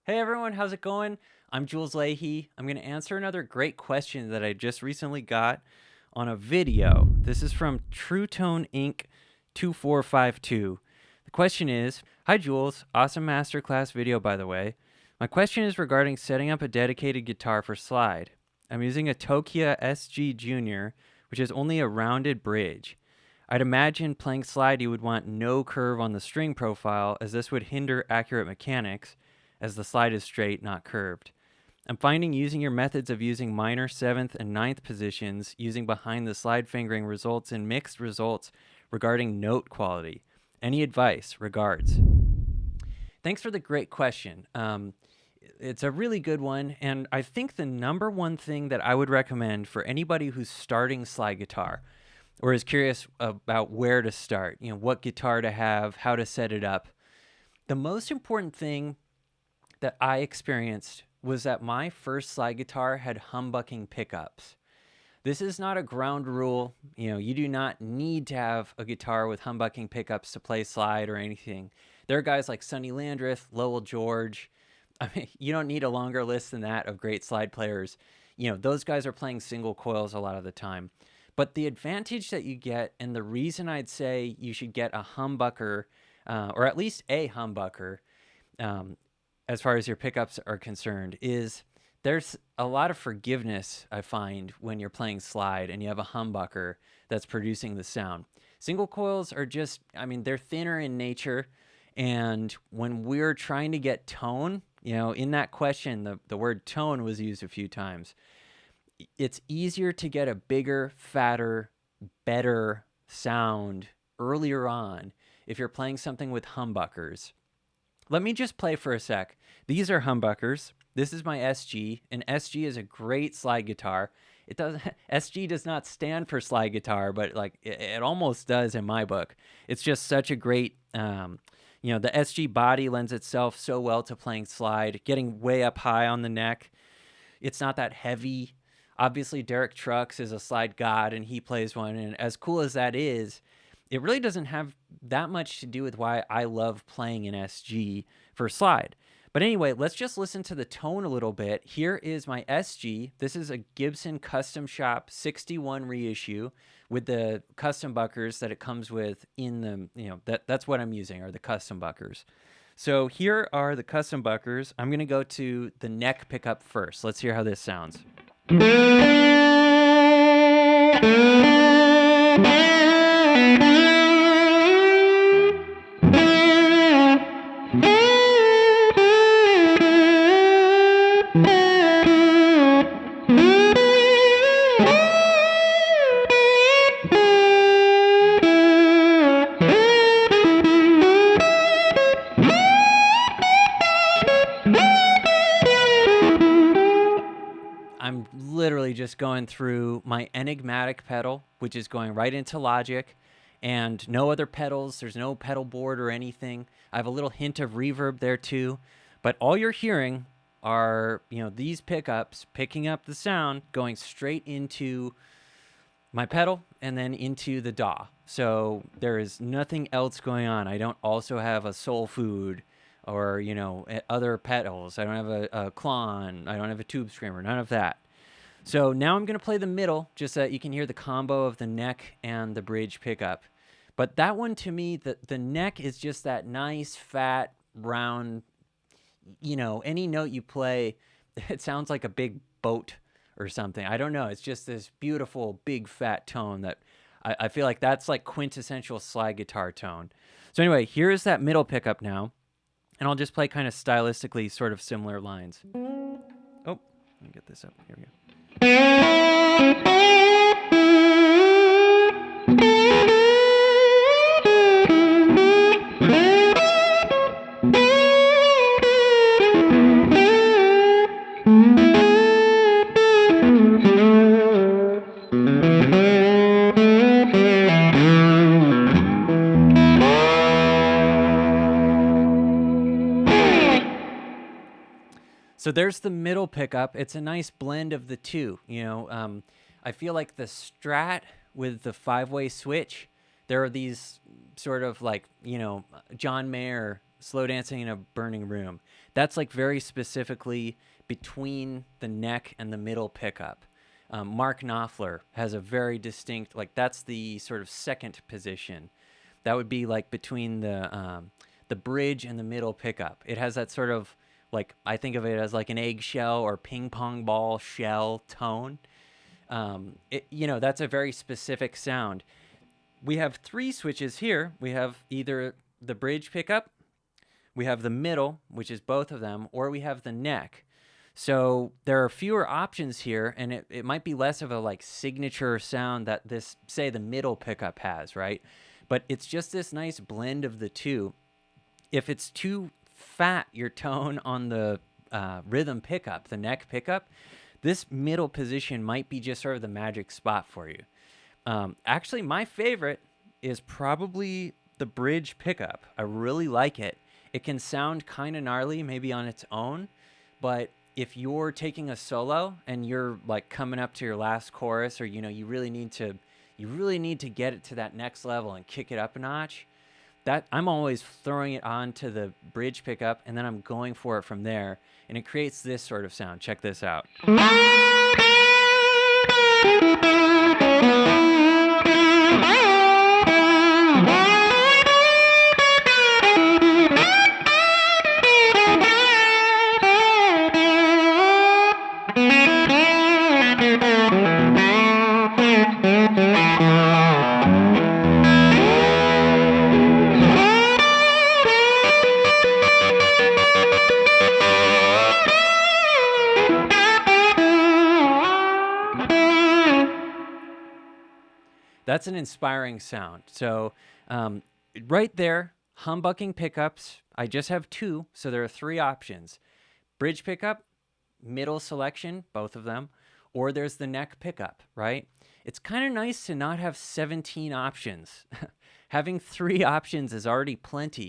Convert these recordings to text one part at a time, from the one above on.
Hey everyone, how's it going? I'm Jules Leyhe. I'm going to answer another great question that I just recently got on a video. This is from True Tone Inc. 2452. The question is, hi Jules, awesome masterclass video by the way. My question is regarding setting up a dedicated guitar for slide. I'm using a Tokia SG Junior, which is only a rounded bridge. I'd imagine playing slide you would want no curve on the string profile, as this would hinder accurate mechanics, as the slide is straight, not curved. I'm finding using your methods of using minor 7th and 9th positions using behind the slide fingering results in mixed results regarding note quality. Any advice? Regards. Thanks for the great question. It's a really good one, and I think the number one thing that I would recommend for anybody who's starting slide guitar or is curious about where to start, what guitar to have, how to set it up, the most important thing that I experienced was that my first slide guitar had humbucking pickups. This is not a ground rule. You do not need to have a guitar with humbucking pickups to play slide or anything. There are guys like Sonny Landreth, Lowell George. I mean, you don't need a longer list than that of great slide players. Those guys are playing single coils a lot of the time. But the advantage that you get, and the reason I'd say you should get a humbucker, or at least a humbucker, as far as your pickups are concerned, is there's a lot of forgiveness, I find, when you're playing slide and you have a humbucker that's producing the sound. Single coils are just, they're thinner in nature. And when we're trying to get tone, in that question, the word tone was used a few times. It's easier to get a bigger, fatter, better sound earlier on if you're playing something with humbuckers. Let me just play for a sec. These are humbuckers. This is my SG, and SG is a great slide guitar. SG does not stand for slide guitar, but it almost does in my book. It's just such a great, the SG body lends itself so well to playing slide, getting way up high on the neck. It's not that heavy. Obviously, Derek Trucks is a slide god, and he plays one, and as cool as that is, it really doesn't have that much to do with why I love playing an SG for slide. But anyway, let's just listen to the tone a little bit. Here is my SG. This is a Gibson Custom Shop 61 reissue with the custom buckers that it comes with in the, that's what I'm using, are the custom buckers. So here are the custom buckers. I'm going to go to the neck pickup first. Let's hear how this sounds. I'm literally just going through my enigmatic pedal, which is going right into Logic, and no other pedals. There's no pedal board or anything. I have a little hint of reverb there too, but all you're hearing are, these pickups picking up the sound, going straight into my pedal and then into the DAW. So there is nothing else going on. I don't also have a soul food or, other pedals. I don't have a Klon. I don't have a tube screamer, none of that. So now I'm going to play the middle just so that you can hear the combo of the neck and the bridge pickup. But that one, to me, the neck is just that nice, fat, round, any note you play, it sounds like a big boat or something. I don't know. It's just this beautiful, big, fat tone that I feel like that's like quintessential slide guitar tone. So anyway, here's that middle pickup now. And I'll just play kind of stylistically sort of similar lines. Oh, let me get this up. Here we go. So there's the middle pickup. It's a nice blend of the two. I feel like the Strat with the 5-way switch, there are these sort of like, John Mayer Slow Dancing in a Burning Room. That's like very specifically between the neck and the middle pickup. Mark Knopfler has a very distinct, like that's the sort of second position. That would be like between the bridge and the middle pickup. It has that sort of like, I think of it as like an eggshell or ping pong ball shell tone. That's a very specific sound. We have 3 switches here. We have either the bridge pickup, we have the middle, which is both of them, or we have the neck. So there are fewer options here, and it might be less of a like signature sound that this, say, the middle pickup has, right? But it's just this nice blend of the two. If it's too fat, your tone on the rhythm pickup, the neck pickup, this middle position might be just sort of the magic spot for you. Actually, my favorite is probably the bridge pickup. I really like it. It can sound kind of gnarly, maybe on its own, but if you're taking a solo and you're like coming up to your last chorus, or you really need to get it to that next level and kick it up a notch, that I'm always throwing it onto the bridge pickup and then I'm going for it from there, and it creates this sort of sound. Check this out. That's an inspiring sound. So right there, humbucking pickups. I just have 2, so there are 3 options. Bridge pickup, middle selection, both of them, or there's the neck pickup, right? It's kind of nice to not have 17 options. Having 3 options is already plenty,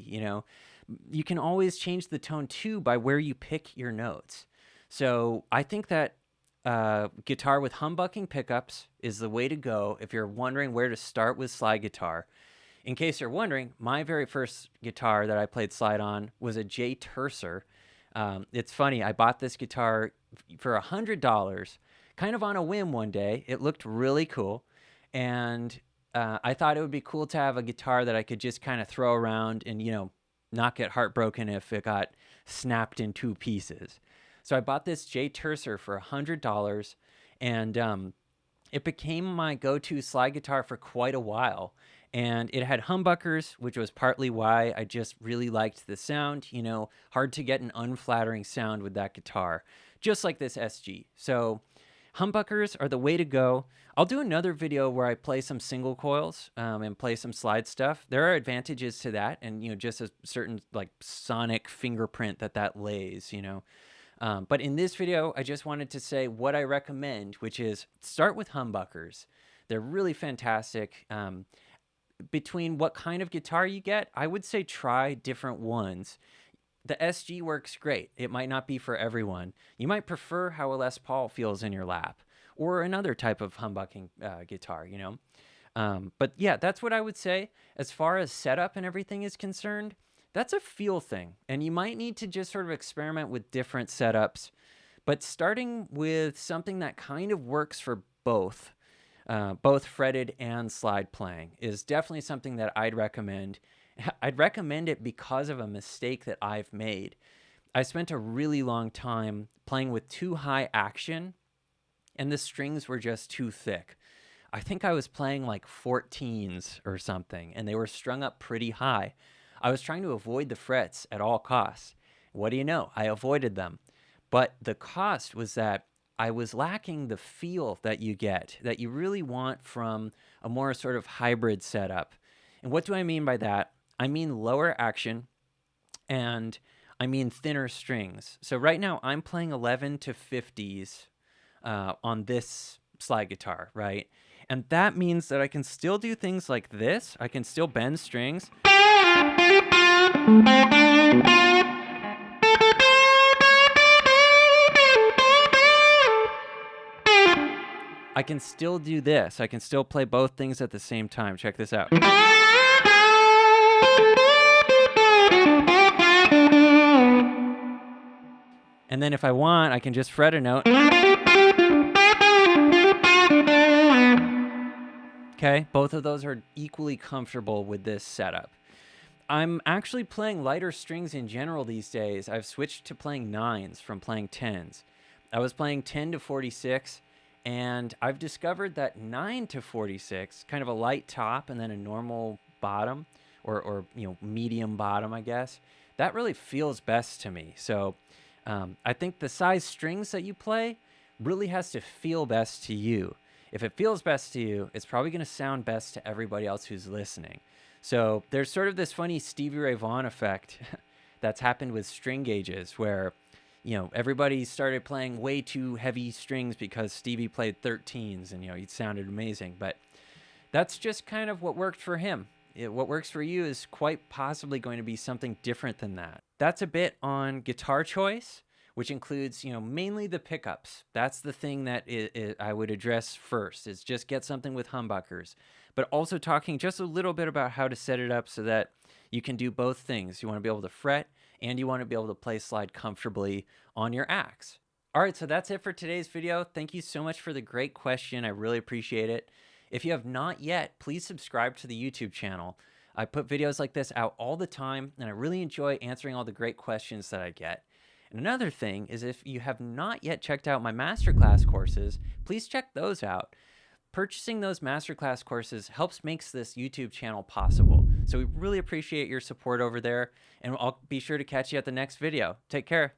You can always change the tone too by where you pick your notes. So I think that guitar with humbucking pickups is the way to go if you're wondering where to start with slide guitar. In case you're wondering, my very first guitar that I played slide on was a J Tercer. It's funny, I bought this guitar for $100, kind of on a whim one day. It looked really cool, and I thought it would be cool to have a guitar that I could just kind of throw around and, not get heartbroken if it got snapped in 2 pieces. So I bought this J Tercer for $100, and it became my go-to slide guitar for quite a while. And it had humbuckers, which was partly why I just really liked the sound. Hard to get an unflattering sound with that guitar, just like this SG. So humbuckers are the way to go. I'll do another video where I play some single coils and play some slide stuff. There are advantages to that, and just a certain like sonic fingerprint that lays. But in this video, I just wanted to say what I recommend, which is start with humbuckers. They're really fantastic. Between what kind of guitar you get, I would say try different ones. The SG works great. It might not be for everyone. You might prefer how a Les Paul feels in your lap, or another type of humbucking guitar, But yeah, that's what I would say. As far as setup and everything is concerned, that's a feel thing, and you might need to just sort of experiment with different setups, but starting with something that kind of works for both fretted and slide playing is definitely something that I'd recommend. I'd recommend it because of a mistake that I've made. I spent a really long time playing with too high action, and the strings were just too thick. I think I was playing like 14s or something, and they were strung up pretty high. I was trying to avoid the frets at all costs. What do you know? I avoided them. But the cost was that I was lacking the feel that you get, that you really want from a more sort of hybrid setup. And what do I mean by that? I mean lower action, and I mean thinner strings. So right now I'm playing 11 to 50s on this slide guitar, right? And that means that I can still do things like this. I can still bend strings. I can still do this. I can still play both things at the same time. Check this out. And then if I want, I can just fret a note. Okay, both of those are equally comfortable with this setup. I'm actually playing lighter strings in general these days. I've switched to playing 9s from playing 10s. I was playing 10 to 46, and I've discovered that 9 to 46, kind of a light top and then a normal bottom, or medium bottom, I guess, that really feels best to me. So I think the size strings that you play really has to feel best to you. If it feels best to you, it's probably going to sound best to everybody else who's listening. So there's sort of this funny Stevie Ray Vaughan effect that's happened with string gauges where, everybody started playing way too heavy strings because Stevie played 13s and, it sounded amazing. But that's just kind of what worked for him. What works for you is quite possibly going to be something different than that. That's a bit on guitar choice, which includes, mainly the pickups. That's the thing that I would address first, is just get something with humbuckers. But also talking just a little bit about how to set it up so that you can do both things. You want to be able to fret, and you want to be able to play slide comfortably on your axe. All right, so that's it for today's video. Thank you so much for the great question. I really appreciate it. If you have not yet, please subscribe to the YouTube channel. I put videos like this out all the time, and I really enjoy answering all the great questions that I get. And another thing is, if you have not yet checked out my Masterclass courses, please check those out. Purchasing those Masterclass courses helps makes this YouTube channel possible. So we really appreciate your support over there, and I'll be sure to catch you at the next video. Take care.